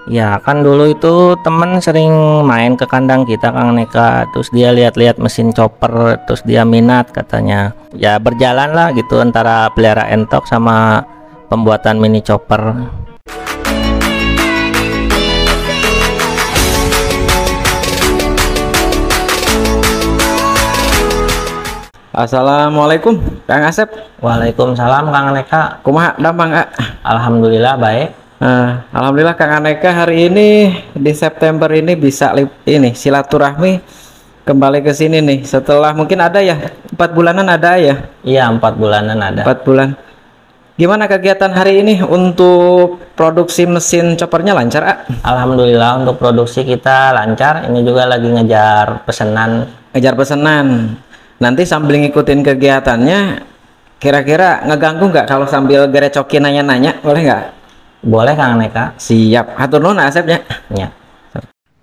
Ya kan dulu itu temen sering main ke kandang kita Kang Neka, terus dia lihat-lihat mesin chopper, terus dia minat katanya. Ya berjalan lah gitu antara pelihara entok sama pembuatan mini chopper. Assalamualaikum Kang Asep. Waalaikumsalam Kang Neka. Kumaha damang Kak? Alhamdulillah baik. Alhamdulillah Kang Aneka hari ini di September ini bisa ini silaturahmi kembali ke sini nih setelah mungkin ada ya 4 bulanan ada ya. Iya 4 bulanan ada. 4 bulan. Gimana kegiatan hari ini untuk produksi mesin choppernya lancar Kak? Alhamdulillah untuk produksi kita lancar. Ini juga lagi ngejar pesanan. Ngejar pesanan. Nanti sambil ngikutin kegiatannya, kira-kira ngeganggu nggak kalau sambil gerecokin nanya-nanya, boleh nggak? Boleh Kang Neka. Siap. Hatur nuhun Asepnya. Ya.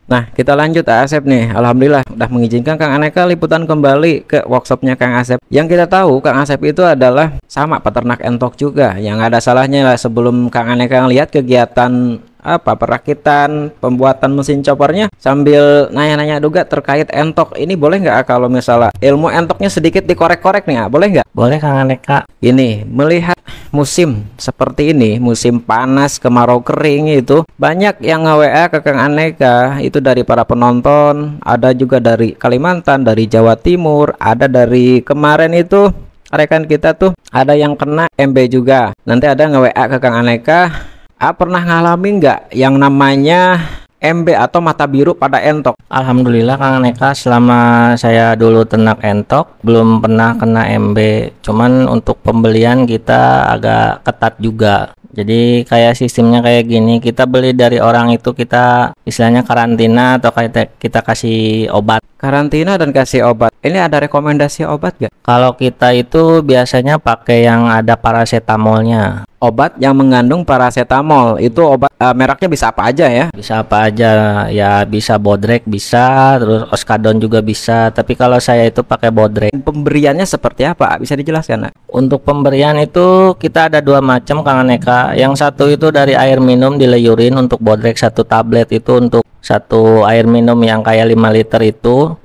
Nah kita lanjut Asep nih. Alhamdulillah udah mengizinkan Kang Aneka liputan kembali ke workshopnya Kang Asep. Yang kita tahu Kang Asep itu adalah sama peternak entok juga. Yang ada salahnya lah sebelum Kang Aneka ngelihat kegiatan perakitan pembuatan mesin choppernya sambil nanya-nanya juga terkait entok ini, boleh nggak kalau misalnya ilmu entoknya sedikit dikorek-korek nih, boleh nggak? Boleh Kang Aneka. Ini melihat musim seperti ini, musim panas kemarau kering, itu banyak yang nge-WA ke Kang Aneka itu dari para penonton, ada juga dari Kalimantan, dari Jawa Timur, ada dari kemarin itu rekan kita tuh ada yang kena MB juga. Nanti ada nge-WA ke Kang Aneka, pernah ngalamin nggak yang namanya MB atau mata biru pada entok? Alhamdulillah Kang Neka, selama saya dulu ternak entok belum pernah kena MB. Cuman untuk pembelian kita agak ketat juga. Jadi kayak sistemnya kayak gini, kita beli dari orang itu kita istilahnya karantina atau kita kasih obat. Karantina dan kasih obat. Ini ada rekomendasi obat gak? Kalau kita itu biasanya pakai yang ada paracetamolnya. Obat yang mengandung paracetamol itu obat mereknya bisa apa aja ya? Bisa apa aja ya, bisa Bodrek bisa, terus Oskadon juga bisa. Tapi kalau saya itu pakai Bodrek. Pemberiannya seperti apa? Bisa dijelaskan? Untuk pemberian itu kita ada 2 macam Kang Aneka. Yang satu itu dari air minum dileyurin untuk Bodrek 1 tablet itu untuk 1 air minum yang kayak 5 liter itu.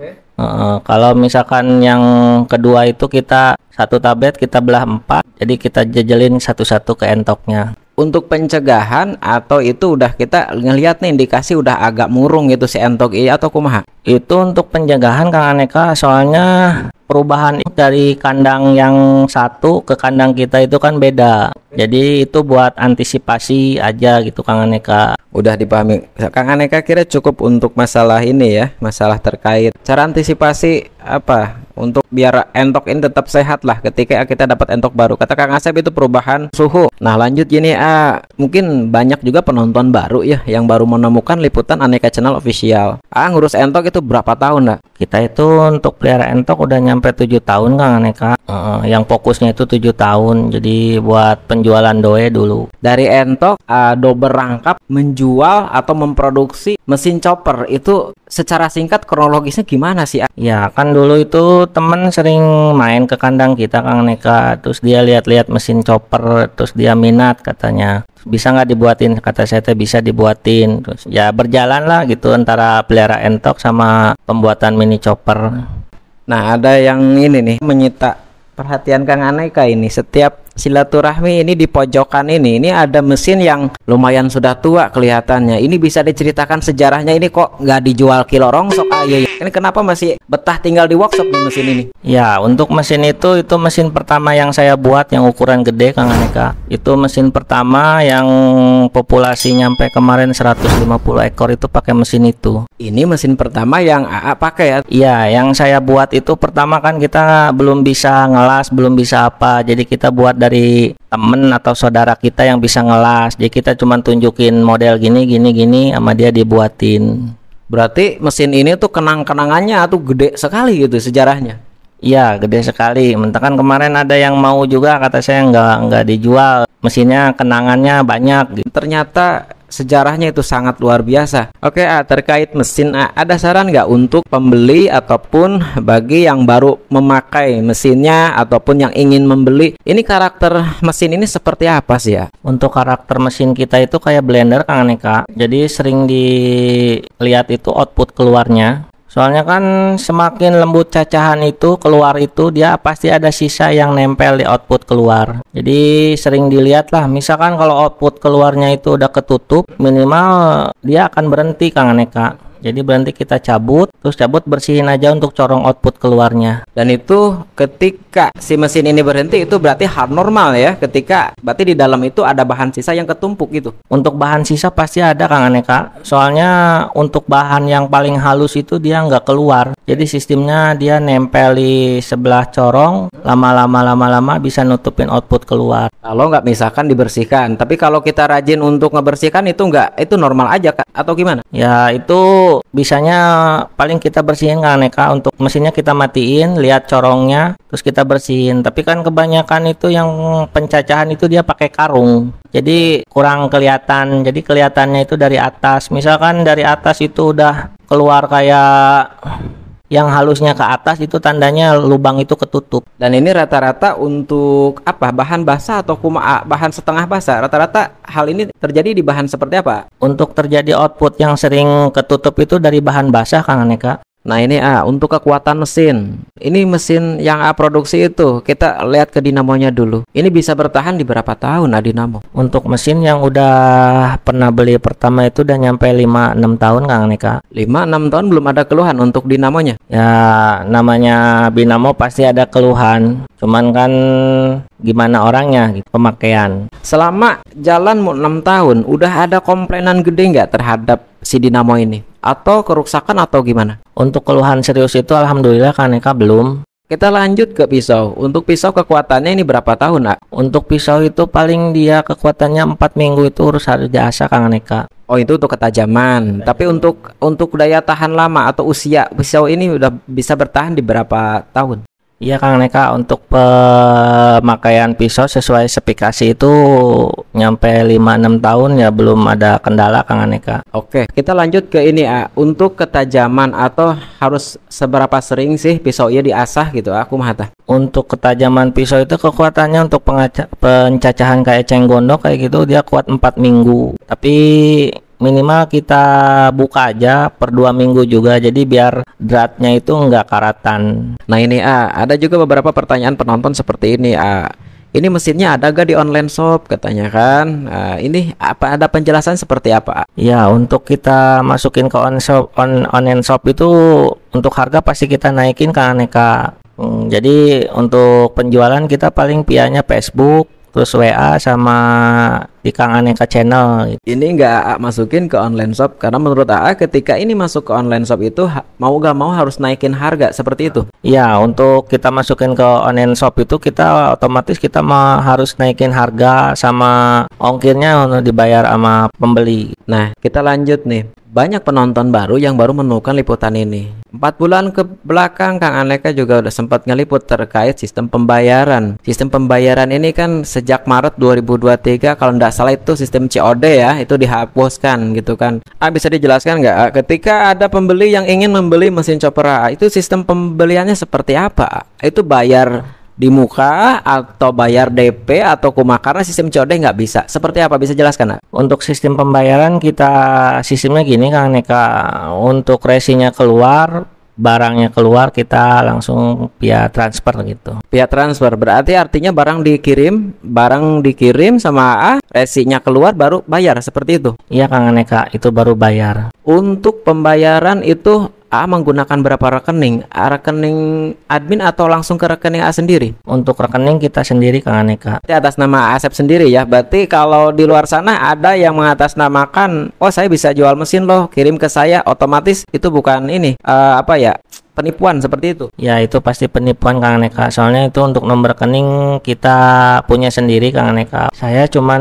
Kalau misalkan yang kedua itu kita 1 tablet kita belah 4, jadi kita jejelin satu-satu ke entoknya. Untuk pencegahan atau itu udah kita ngelihat nih indikasi udah agak murung gitu si entok ini atau kumaha? Itu untuk pencegahan Kang Aneka, soalnya perubahan dari kandang yang satu ke kandang kita itu kan beda. Jadi itu buat antisipasi aja gitu Kang Aneka. Udah dipahami Kang Aneka, kira cukup untuk masalah ini ya, masalah terkait cara antisipasi untuk biar entok ini tetap sehat lah ketika kita dapat entok baru. Kata Kang Asep itu perubahan suhu. Nah lanjut gini, mungkin banyak juga penonton baru ya yang baru menemukan liputan Aneka Channel Official. Ngurus entok itu berapa tahun Kita itu untuk pelihara entok udah nyampe 7 tahun Kang Aneka. Yang fokusnya itu 7 tahun, jadi buat penjualan doe dulu. Dari entok do berangkap menjual atau memproduksi mesin chopper itu secara singkat kronologisnya gimana sih? Ya kan dulu itu temen sering main ke kandang kita Kang Neka, terus dia lihat-lihat mesin chopper, terus dia minat katanya. Bisa nggak dibuatin? Kata saya bisa dibuatin. Terus ya berjalan lah gitu antara pelihara entok sama pembuatan mini chopper. Nah ada yang ini nih menyita perhatian Kang Aneka ini. Setiap silaturahmi ini di pojokan ini ada mesin yang lumayan sudah tua kelihatannya. Ini bisa diceritakan sejarahnya, ini kok nggak dijual kilo rongsok aja? Ini kenapa masih betah tinggal di workshop nih mesin ini? Ya untuk mesin itu mesin pertama yang saya buat yang ukuran gede Kang Aneka. Itu mesin pertama yang populasi nyampe kemarin 150 ekor itu pakai mesin itu. Ini mesin pertama yang AA pakai ya? Iya, yang saya buat itu pertama kan kita belum bisa ngelas, belum bisa apa. Jadi kita buat dari temen atau saudara kita yang bisa ngelas. Jadi kita cuma tunjukin model gini sama dia dibuatin. Berarti mesin ini tuh kenang-kenangannya tuh gede sekali gitu sejarahnya. Iya, gede sekali. Mentakan kemarin ada yang mau juga, kata saya nggak dijual. Mesinnya kenangannya banyak gitu. Ternyata sejarahnya itu sangat luar biasa. Oke, terkait mesin, ada saran nggak untuk pembeli ataupun bagi yang baru memakai mesinnya ataupun yang ingin membeli, ini karakter mesin ini seperti apa sih ya? Untuk karakter mesin kita itu kayak blender Kang Aneka, jadi sering dilihat itu output keluarnya. Soalnya kan semakin lembut cacahan itu keluar itu dia pasti ada sisa yang nempel di output keluar. Jadi sering dilihat lah, misalkan kalau output keluarnya itu udah ketutup, minimal dia akan berhenti Kang Aneka. Jadi berhenti kita cabut, terus cabut bersihin aja untuk corong output keluarnya. Dan itu ketika si mesin ini berhenti itu berarti hal normal ya, ketika berarti di dalam itu ada bahan sisa yang ketumpuk gitu. Untuk bahan sisa pasti ada Kang Aneka. Soalnya untuk bahan yang paling halus itu dia nggak keluar. Jadi sistemnya dia nempel di sebelah corong, lama-lama bisa nutupin output keluar. Kalau nggak misalkan dibersihkan, tapi kalau kita rajin untuk ngebersihkan itu nggak, itu normal aja Kak, atau gimana? Ya itu bisanya paling kita bersihin Kang Aneka, untuk mesinnya kita matiin, lihat corongnya, terus kita bersihin. Tapi kan kebanyakan itu yang pencacahan itu dia pakai karung, jadi kurang kelihatan. Jadi kelihatannya itu dari atas, misalkan dari atas itu udah keluar kayak yang halusnya ke atas, itu tandanya lubang itu ketutup. Dan ini rata-rata untuk apa? Bahan basah atau bahan setengah basah? Rata-rata hal ini terjadi di bahan seperti apa? Untuk terjadi output yang sering ketutup itu dari bahan basah Kang Aneka. Nah ini untuk kekuatan mesin. Ini mesin yang produksi itu kita lihat ke dinamonya dulu. Ini bisa bertahan di berapa tahun dinamo? Untuk mesin yang udah pernah beli pertama itu udah nyampe 5-6 tahun Kang Aneka. 5-6 tahun belum ada keluhan untuk dinamonya? Ya namanya dinamo pasti ada keluhan, cuman kan gimana orangnya gitu, pemakaian. Selama jalan 6 tahun udah ada komplainan gede nggak terhadap si dinamo ini? Atau kerusakan atau gimana? Untuk keluhan serius itu alhamdulillah Kang Aneka belum. Kita lanjut ke pisau. Untuk pisau kekuatannya ini berapa tahun Nak? Untuk pisau itu paling dia kekuatannya 4 minggu, itu harus jasa Kang Aneka. Oh itu untuk ketajaman. Tapi untuk daya tahan lama atau usia pisau ini udah bisa bertahan di berapa tahun? Iya Kang Aneka, untuk pemakaian pisau sesuai spesifikasi itu nyampe 5-6 tahun ya, belum ada kendala Kang Aneka. Oke, kita lanjut ke ini untuk ketajaman atau harus seberapa sering sih pisau ini diasah gitu aku mah. Untuk ketajaman pisau itu kekuatannya untuk pencacahan kayak eceng gondok kayak gitu dia kuat 4 minggu. Tapi minimal kita buka aja per 2 minggu juga, jadi biar dratnya itu nggak karatan. Nah ini ada juga beberapa pertanyaan penonton seperti ini. Ini mesinnya ada gak di online shop katanya kan? Ini apa, ada penjelasan seperti apa? Ya untuk kita masukin ke online shop itu untuk harga pasti kita naikin Kang Aneka. Jadi untuk penjualan kita paling via-nya Facebook, terus WA sama di Kang Aneka channel. Ini nggak masukin ke online shop karena menurut ketika ini masuk ke online shop itu mau gak mau harus naikin harga seperti itu. Iya, untuk kita masukin ke online shop itu kita otomatis kita harus naikin harga sama ongkirnya untuk dibayar sama pembeli. Nah kita lanjut nih. Banyak penonton baru yang baru menemukan liputan ini. 4 bulan ke belakang Kang Aneka juga udah sempat ngeliput terkait sistem pembayaran. Sistem pembayaran ini kan sejak Maret 2023 kalau nggak salah itu sistem COD ya, itu dihapuskan gitu kan. Bisa dijelaskan nggak ketika ada pembeli yang ingin membeli mesin chopper itu sistem pembeliannya seperti apa? Itu bayar di muka atau bayar DP atau kuma, karena sistem COD nggak bisa. Seperti apa, bisa jelaskan Nak? Untuk sistem pembayaran kita sistemnya gini Kang Aneka, untuk resinya keluar, barangnya keluar, kita langsung via transfer gitu. Via transfer berarti artinya barang dikirim sama resinya keluar baru bayar, seperti itu? Iya Kang Aneka, itu baru bayar. Untuk pembayaran itu menggunakan berapa rekening? Rekening admin atau langsung ke rekening sendiri? Untuk rekening kita sendiri Kang Aneka. Berarti atas nama Asep sendiri ya. Berarti kalau di luar sana ada yang mengatasnamakan, oh saya bisa jual mesin loh, kirim ke saya, otomatis itu bukan ini penipuan seperti itu? Ya itu pasti penipuan Kang Aneka, soalnya itu untuk nomor rekening kita punya sendiri Kang Aneka. Saya cuman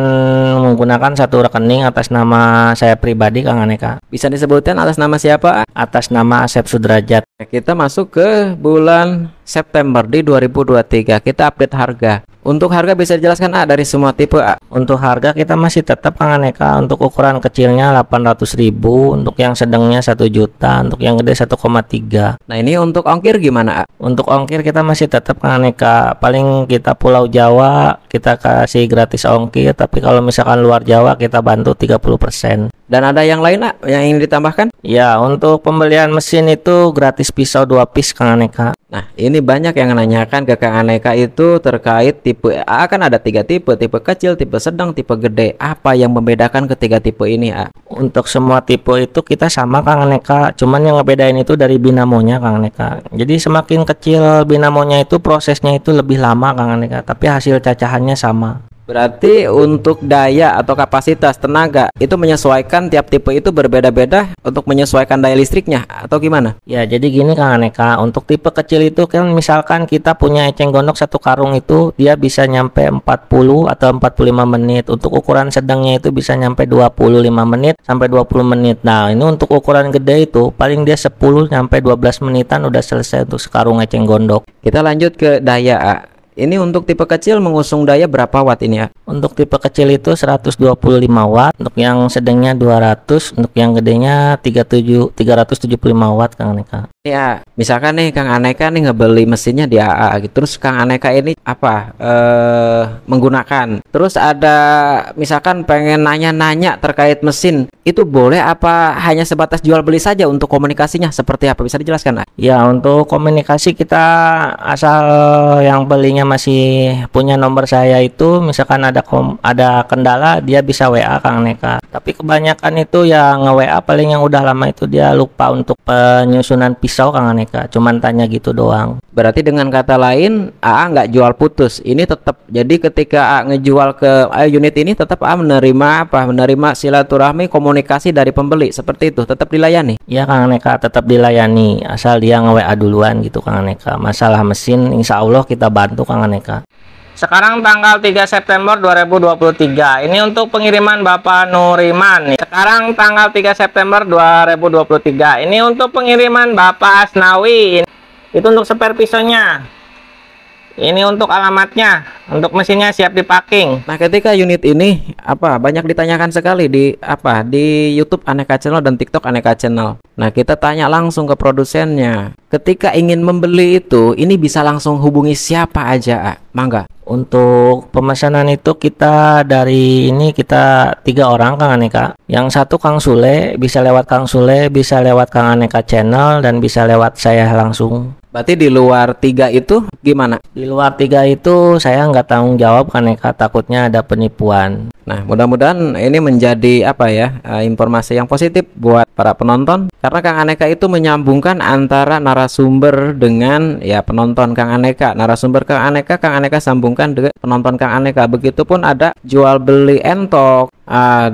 menggunakan satu rekening atas nama saya pribadi Kang Aneka. Bisa disebutkan atas nama siapa? Atas nama Asep Sudrajat. Kita masuk ke bulan September di 2023. Kita update harga. Untuk harga bisa dijelaskan dari semua tipe Untuk harga kita masih tetap Kang Aneka, untuk ukuran kecilnya 800.000, untuk yang sedangnya 1 juta, untuk yang gede 1,3. Nah ini untuk ongkir gimana Untuk ongkir kita masih tetap Kang Aneka, paling kita Pulau Jawa kita kasih gratis ongkir, tapi kalau misalkan luar Jawa kita bantu 30%. Dan ada yang lain yang ingin ditambahkan? Ya, untuk pembelian mesin itu gratis pisau 2 piece Kang Aneka. Nah ini banyak yang nanyakan ke Kang Aneka itu terkait tipe kan ada 3 tipe kecil, tipe sedang, tipe gede. Apa yang membedakan ketiga tipe ini Untuk semua tipe itu kita sama Kang Aneka, cuman yang ngebedain itu dari binamonya Kang Aneka. Jadi semakin kecil binamonya itu prosesnya itu lebih lama Kang Aneka, tapi hasil cacahannya sama. Berarti untuk daya atau kapasitas tenaga itu menyesuaikan, tiap tipe itu berbeda-beda untuk menyesuaikan daya listriknya atau gimana? Ya, jadi gini Kang Aneka, untuk tipe kecil itu kan misalkan kita punya eceng gondok 1 karung itu dia bisa nyampe 40 atau 45 menit. Untuk ukuran sedangnya itu bisa nyampe 25 menit sampai 20 menit. Nah, ini untuk ukuran gede itu paling dia 10 sampai 12 menitan udah selesai untuk sekarung eceng gondok. Kita lanjut ke daya Ini untuk tipe kecil mengusung daya berapa watt ini Untuk tipe kecil itu 125 watt, untuk yang sedangnya 200, untuk yang gedenya 375 watt Kang Aneka. Ya, misalkan nih Kang Aneka nih ngebeli mesinnya di AA gitu. Terus Kang Aneka ini menggunakan. Terus ada misalkan pengen nanya-nanya terkait mesin, itu boleh apa hanya sebatas jual beli saja? Untuk komunikasinya seperti apa? Bisa dijelaskan Ya, untuk komunikasi kita asal yang belinya masih punya nomor saya itu, misalkan ada kendala dia bisa WA Kang Aneka. Tapi kebanyakan itu yang nge-WA paling yang udah lama itu dia lupa untuk penyusunan pisau Kang Aneka, cuman tanya gitu doang. Berarti dengan kata lain AA nggak jual putus, ini tetap. Jadi ketika AA ngejual ke unit ini tetap AA menerima silaturahmi komunikasi dari pembeli, seperti itu tetap dilayani. Ya Kang Aneka, tetap dilayani asal dia nge-WA duluan gitu Kang Aneka. Masalah mesin insya Allah kita bantu Kang Aneka. Sekarang tanggal 3 September 2023. Ini untuk pengiriman Bapak Nuriman. Sekarang tanggal 3 September 2023. Ini untuk pengiriman Bapak Asnawi. Itu untuk spare pisaunya. Ini untuk alamatnya. Untuk mesinnya siap dipacking. Nah, ketika unit ini banyak ditanyakan sekali di YouTube Aneka Channel dan TikTok Aneka Channel. Nah, kita tanya langsung ke produsennya. Ketika ingin membeli itu, ini bisa langsung hubungi siapa aja, Mangga? Untuk pemesanan itu kita 3 orang Kang Aneka. Yang satu Kang Sule, bisa lewat Kang Sule, bisa lewat Kang Aneka Channel, dan bisa lewat saya langsung. Berarti di luar 3 itu gimana? Di luar 3 itu saya nggak tanggung jawab Kang Aneka, takutnya ada penipuan. Nah, mudah-mudahan ini menjadi informasi yang positif buat para penonton, karena Kang Aneka itu menyambungkan antara narasumber dengan penonton Kang Aneka. Narasumber Kang Aneka sambungkan dengan penonton Kang Aneka. Begitupun ada jual beli entok,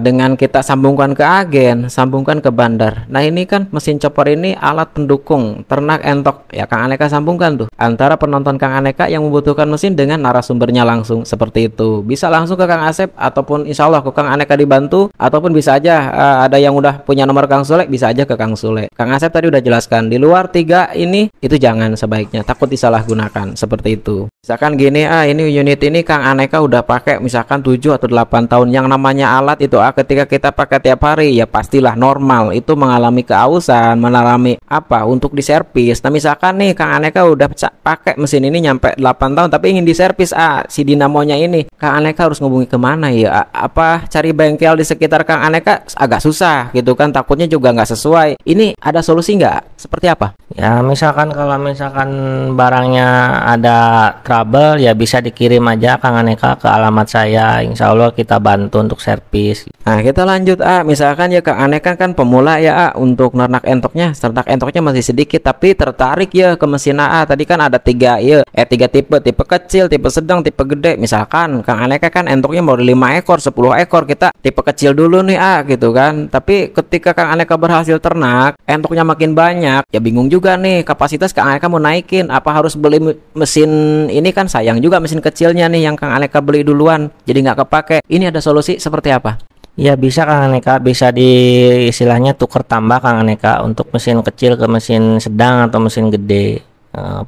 dengan kita sambungkan ke agen, sambungkan ke bandar. Nah, ini kan mesin chopper ini alat pendukung ternak entok. Ya, Kang Aneka sambungkan tuh antara penonton Kang Aneka yang membutuhkan mesin dengan narasumbernya langsung, seperti itu. Bisa langsung ke Kang Asep ataupun insya Allah ke Kang Aneka dibantu, ataupun bisa aja ada yang udah punya nomor Kang Sule, bisa aja ke Kang Sule. Kang Asep tadi udah jelaskan di luar 3 ini itu jangan, sebaiknya takut disalahgunakan, seperti itu. Misalkan gini, ini unit ini Kang Aneka udah pakai misalkan 7 atau 8 tahun. Yang namanya alat itu ketika kita pakai tiap hari ya pastilah normal itu mengalami keausan, mengalami untuk diservis. Nah, misalkan nih Kang Aneka udah pakai mesin ini nyampe 8 tahun tapi ingin diservis si dinamonya ini, Kang Aneka harus ngubungi kemana ya? Cari bengkel di sekitar Kang Aneka agak susah gitu kan, takutnya juga nggak sesuai. Ini ada solusi nggak? Seperti apa? Ya, kalau misalkan barangnya ada trouble ya bisa dikirim aja Kang Aneka ke alamat saya, insya Allah kita bantu untuk servis. Nah, kita lanjut misalkan ya Kang Aneka kan pemula ya untuk ternak entoknya masih sedikit tapi tertarik ya ke mesin AA. Tadi kan ada 3 tipe kecil, tipe sedang, tipe gede. Misalkan Kang Aneka kan entoknya mau 5 ekor, 10 ekor, kita tipe kecil dulu nih gitu kan. Tapi ketika Kang Aneka berhasil ternak, entoknya makin banyak, ya bingung juga nih kapasitas Kang Aneka mau naikin, apa harus beli mesin ini, kan sayang juga mesin kecilnya nih yang Kang Aneka beli duluan jadi nggak kepake. Ini ada solusi seperti apa? Ya bisa Kang Aneka, bisa istilahnya tuker tambah Kang Aneka untuk mesin kecil ke mesin sedang atau mesin gede.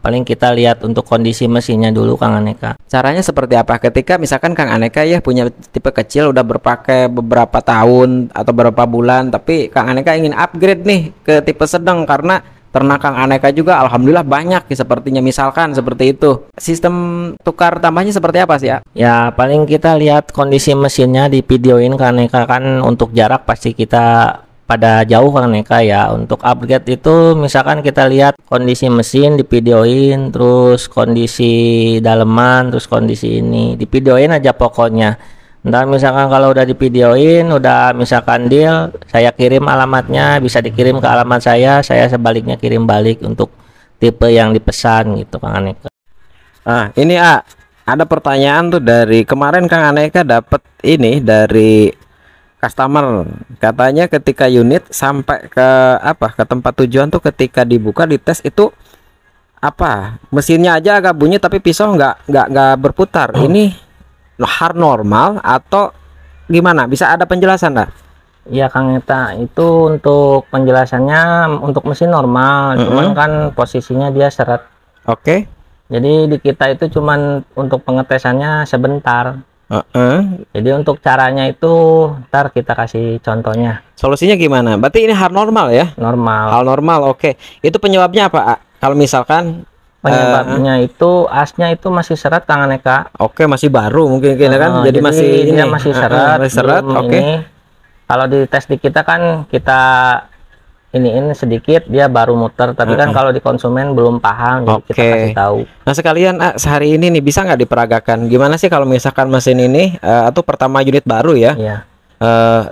Paling kita lihat untuk kondisi mesinnya dulu Kang Aneka. Caranya seperti apa ketika misalkan Kang Aneka ya punya tipe kecil udah berpakai beberapa tahun atau beberapa bulan, tapi Kang Aneka ingin upgrade nih ke tipe sedang karena ternak Kang Aneka juga alhamdulillah banyak ya, sepertinya misalkan seperti itu. Sistem tukar tambahnya seperti apa sih ya? Ya paling kita lihat kondisi mesinnya di videoin Kang Aneka, kan untuk jarak pasti kita pada jauh Kang Aneka ya. Untuk upgrade itu misalkan kita lihat kondisi mesin di videoin, terus kondisi daleman, terus kondisi ini di videoin aja pokoknya. Ntar misalkan kalau udah di videoin, udah misalkan deal, saya kirim alamatnya, bisa dikirim ke alamat saya sebaliknya kirim balik untuk tipe yang dipesan gitu Kang Aneka. Ah, ini ada pertanyaan tuh dari kemarin Kang Aneka dapat ini dari customer, katanya ketika unit sampai ke tempat tujuan tuh ketika dibuka dites itu mesinnya aja agak bunyi tapi pisau nggak berputar. Ini hard normal atau gimana? Bisa ada penjelasan nggak? Iya Kang Eta, itu untuk penjelasannya untuk mesin normal, cuman kan posisinya dia seret. Oke. Jadi di kita itu cuman untuk pengetesannya sebentar. Jadi untuk caranya itu ntar kita kasih contohnya. Solusinya gimana? Berarti ini hard normal ya? Normal. Hal normal, oke. Itu penyebabnya apa? Kalau misalkan Penyebabnya itu asnya itu masih seret Kang Aneka. Oke, masih baru mungkin kan. Jadi masih dia masih seret. masih seret. Oke. Kalau di tes di kita kan kita ini sedikit dia baru muter, tapi kan kalau di konsumen belum paham, jadi kita kasih tahu. Nah sekalian sehari ini nih bisa nggak diperagakan gimana sih kalau misalkan mesin ini atau pertama unit baru ya? Iya.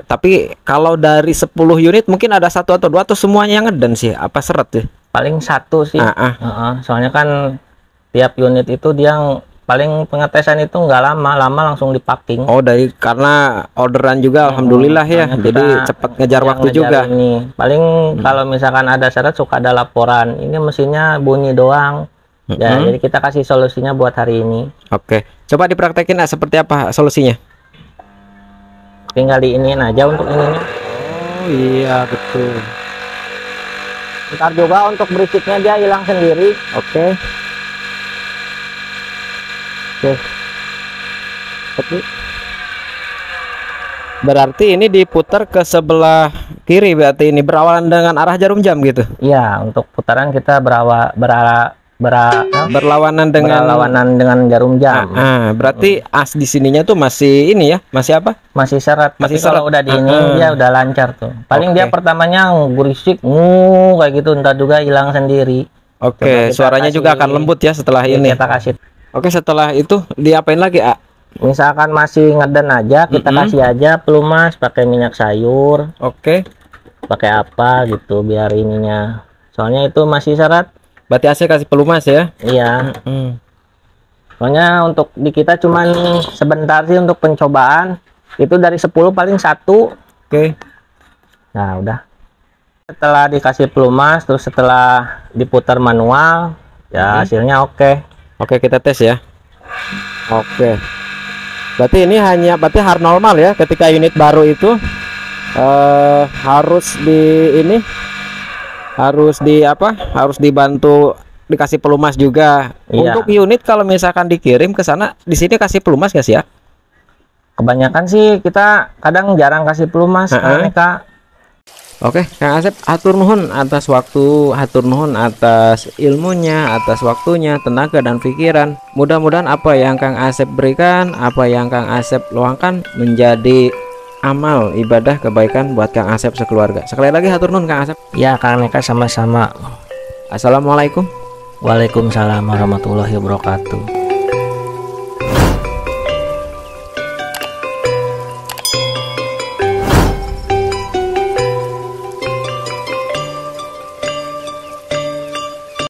Tapi kalau dari 10 unit mungkin ada 1 atau 2 atau semuanya yang ngeden sih? Apa seret ya? Paling 1 sih. Soalnya kan tiap unit itu dia paling pengetesan itu nggak lama langsung dipacking. Oh, karena orderan juga alhamdulillah ya. Jadi cepat ngejar waktu juga. Ini paling kalau misalkan ada seret suka ada laporan, ini mesinnya bunyi doang. Ya, jadi kita kasih solusinya buat hari ini. Oke. Coba dipraktekin seperti apa solusinya? Tinggal diinin aja untuk ininya. Oh iya betul. Ntar juga untuk berisiknya dia hilang sendiri. Oke. Berarti ini diputar ke sebelah kiri, berarti ini berawalan dengan arah jarum jam gitu. Iya, untuk putaran kita berlawanan dengan jarum jam. Berarti as di sininya tuh masih ini ya, masih apa? Masih seret. Masih tapi kalau udah di ini dia udah lancar tuh. Paling dia pertamanya berisik kayak gitu, ntar juga hilang sendiri. Oke, suaranya juga akan lembut ya setelah ini. Kita kasih. Oke, setelah itu diapain lagi, Misalkan masih ngeden aja, kita kasih aja pelumas pakai minyak sayur. Oke. Pakai apa gitu biar ininya. Soalnya itu masih seret. Berarti AC kasih pelumas ya? Iya. Soalnya untuk di kita cuman sebentar sih untuk pencobaan. Itu dari 10 paling 1. Oke. Nah, udah. Setelah dikasih pelumas, terus setelah diputar manual, ya hasilnya oke. Oke, kita tes ya. Oke. Berarti ini berarti hard normal ya. Ketika unit baru itu harus dibantu dikasih pelumas juga. Untuk unit kalau misalkan dikirim ke sana, di sini kasih pelumas gak sih ya? Kebanyakan sih kita kadang jarang kasih pelumas, Kak. Oke, Kang Asep, hatur nuhun atas waktu, hatur nuhun atas ilmunya, atas waktunya, tenaga dan pikiran. Mudah-mudahan apa yang Kang Asep berikan, apa yang Kang Asep luangkan menjadi amal ibadah kebaikan buat Kang Asep sekeluarga. Sekali lagi hatur nuhun Kang Asep. Ya, Kang Neka sama-sama. Assalamualaikum. Waalaikumsalam warahmatullahi wabarakatuh.